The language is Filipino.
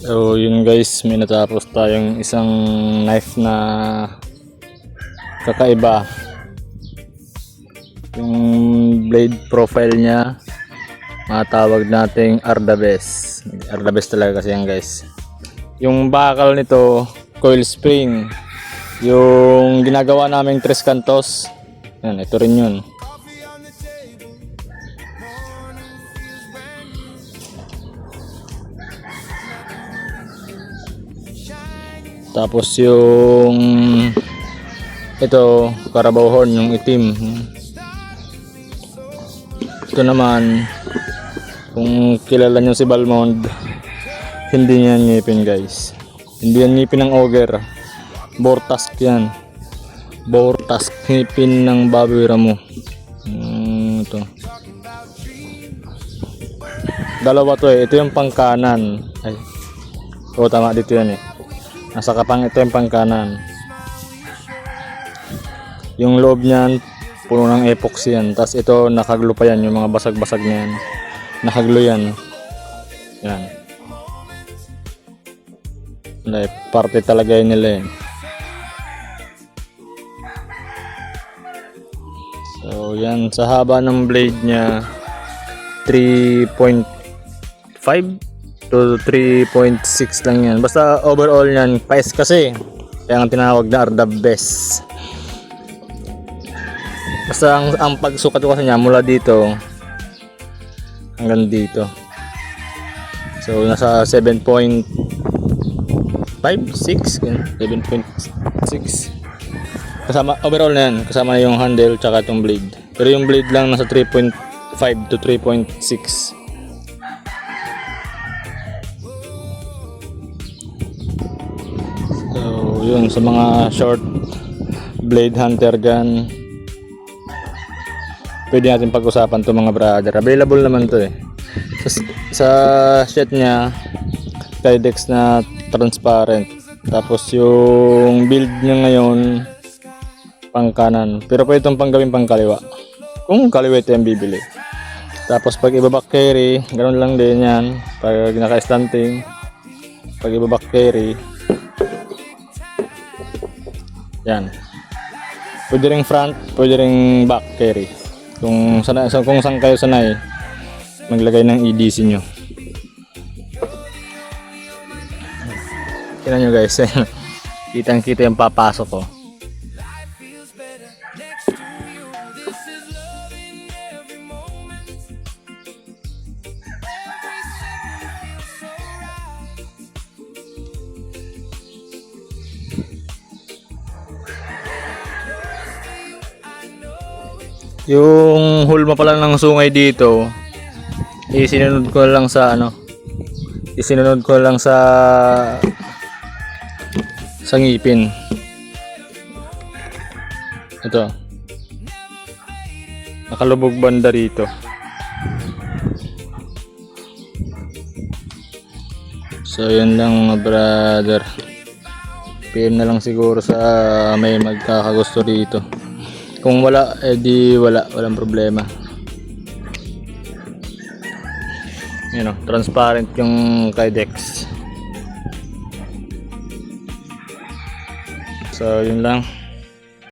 So yun guys, may natapos tayong isang knife na kakaiba. Yung blade profile niya matawag nating Ardabes. Ardabes talaga kasi yan guys. Yung bakal nito coil spring. Yung ginagawa naming tres cantos, yan, ito rin yun. Tapos yung ito Carabao horn, yung itim. Ito naman, kung kilala nyo si Balmond, hindi niya ngipin guys. Hindi yan ngipin ng ogre. Bortask yan. Bortask, ngipin ng baboy ramo. Ito. Dalawa to eh. Ito yung pangkanan. Ay. Oo, tama dito yan eh. Nasa kapang ito yung pangkanan. Yung loob niyan puno ng epoxy yan. Tapos ito nakaglo pa yan. Yung mga basag-basag na yan. Nakaglo yan. Yan. Parte talaga yun nila eh. So yan, sa haba ng blade nya 3.5 to 3.6 lang yan. Basta overall yan, paes kasi. Kaya ang tinawag na Ardabes. Basta ang pagsukat ko kasi niya mula dito hanggang dito. So nasa 7.5, 6, 7.6. Kasama overall na yan, kasama na yung handle tsaka itong blade. Pero yung blade lang nasa 3.5 to 3.6. So yun, sa mga short blade hunter gun, pwede natin pag-usapan to mga brother. Available naman to eh. Sa set nya Kydex na transparent. Tapos yung build niya ngayon pang kanan, pero pwede itong panggawin pang kaliwa kung kaliwa ito yung bibili. Tapos pag iba-back carry, ganoon lang din yan. Pag naka-slanting, pag iba-back carry, yan. Pwede ring front, pwede ring back carry. Kung saan kayo sanay maglagay ng EDC nyo. Tingnan nyo guys, kitang kita yung papasok ko. Yung hulma pala ng sungay dito, isinunod ko lang sa ngipin. Ito. Nakalubog banda rito. So yun lang mga brother. PM na lang siguro sa may magkakagusto dito. Kung wala, edi walang problema. Yun o, transparent yung Kydex. So yun lang.